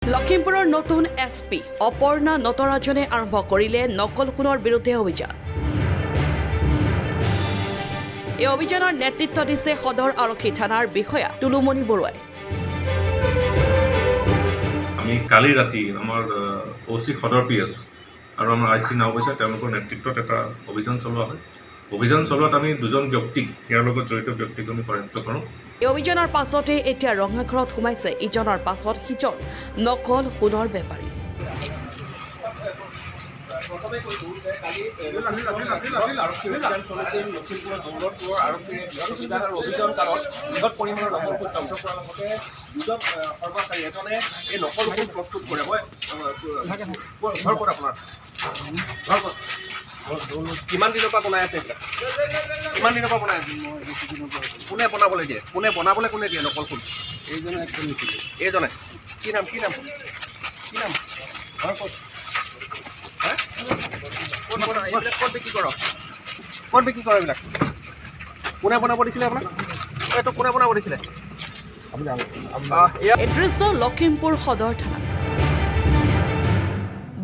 লখিমপুৰৰ নতুন এছপি অপৰ্ণা নটৰাজনে আৰম্ভ কৰিলে নকল সোণৰ বিৰুদ্ধে অভিযান। এই অভিযানৰ নেতৃত্ব দিছে সদৰ আৰক্ষী থানাৰ বিষয়া টুলুমণি বৰুৱাই। আমি কালি ৰাতি আমাৰ ওসি সদৰ পিএছ আৰু আমাৰ আইসি নাওবৈচা তেওঁলোকৰ নেতৃত্বত এটা অভিযান চলোৱা হয়। অভিযান চলোৱাত আমি দুজন ব্যক্তিক ইয়াৰ লগত জড়িত ব্যক্তিক আমি কৰায়ত্ব কৰোঁ। এই অভিযানৰ পাছতে এতিয়া ৰঙাঘৰত সোমাইছে ইজনৰ পাছত সিজন নকল সোণৰ বেপাৰী। কিমান দিনৰ পৰা বনাই আছে কিমান দিনৰ পৰা বনাই আছে কোনে বনাবলৈ দিয়ে কোনে দিয়ে নকল ফুল এইজনে কি নাম ঘৰ ক'ত এইবিলাক ক'ত বিক্ৰী কৰ এইবিলাক কোনে বনাব দিছিলে আপোনাক এইটো কোনে বনাব দিছিলে এই দৃশ্য লখিমপুৰ সদৰ থানা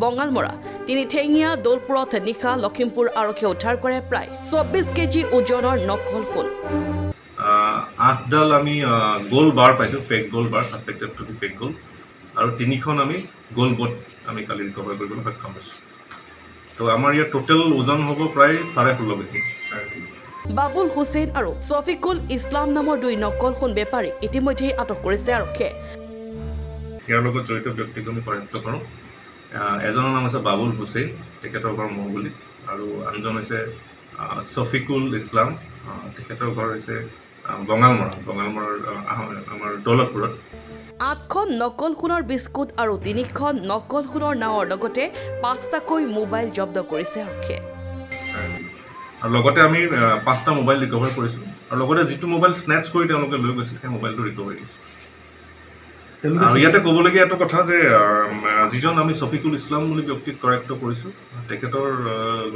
বঙালমৰা তিনিঠেঙীয়া দৌলপুৰত নিশা লখিমপুৰ আৰক্ষীয়ে উদ্ধাৰ কৰে প্ৰায় 24 কেজি ওজনৰ নকল সোণ। 8ডাল আমি গোল্ড বাৰ পাইছোঁ, fake gold bar, suspected to be fake gold, আৰু 3খন আমি গোল্ড বট আমি কালি ৰিকভাৰ কৰিবলৈ সক্ষম হৈছোঁ। তো আমাৰ ইয়াত টোটেল ওজন হ'ব প্ৰায় 16.5 কেজি। বাবুল হুছেইন আৰু ছফিকুল ইছলাম নামৰ দুই নকল সোণ বেপাৰী ইতিমধ্যেই আটক কৰিছে আৰক্ষীয়ে। ইয়াৰ লগত জড়িত ব্যক্তিক আমি কৰায়ত্ব কৰোঁ। এজনৰ নাম আছে বাবুল হুছেইন, তেখেতৰ ঘৰ মহগুলি, আৰু আনজন হৈছে ছফিকুল ইছলাম, তেখেতৰ ঘৰ হৈছে বঙালমৰাৰ আমাৰ দৌলতপুৰত। 8খন নকল সোণৰ বিস্কুট আৰু 3খন নকল সোণৰ নাৱৰ লগতে 5টাকৈ মোবাইল জব্দ কৰিছে আৰক্ষীয়ে। আৰু লগতে আমি 5টা মোবাইল ৰিকভাৰ কৰিছোঁ, আৰু লগতে যিটো মোবাইল স্নেটচ কৰি তেওঁলোকে লৈ গৈছিল সেই মোবাইলটো ৰিকভাৰ দিছে। আৰু ইয়াতে ক'বলগীয়া এটা কথা যে যিজন আমি ছফিকুল ইছলাম বুলি ব্যক্তিক কৰায়ত্ব কৰিছোঁ, তেখেতৰ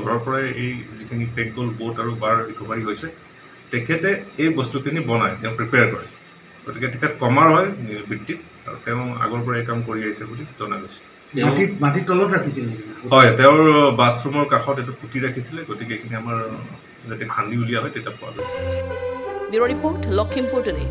ঘৰৰ পৰাই এই যিখিনি ফেক গোল্ড বোট আৰু বাৰ ৰিকভাৰী হৈছে, তেখেতে এই বস্তুখিনি বনায়, তেওঁ প্ৰিপেয়াৰ কৰে। গতিকে তেখেত কমাৰ হয় বৃত্তিত, আৰু তেওঁ আগৰ পৰা এই কাম কৰি আহিছে বুলি জনা গৈছে। মাটিৰ তলত ৰাখিছিল? হয়, তেওঁৰ বাথৰুমৰ কাষত এইটো পুতি ৰাখিছিলে, গতিকে এইখিনি আমাৰ যাতে খান্দি উলিওৱা হয় তেতিয়া পোৱা গৈছে। Bureau report Lakhimpur today.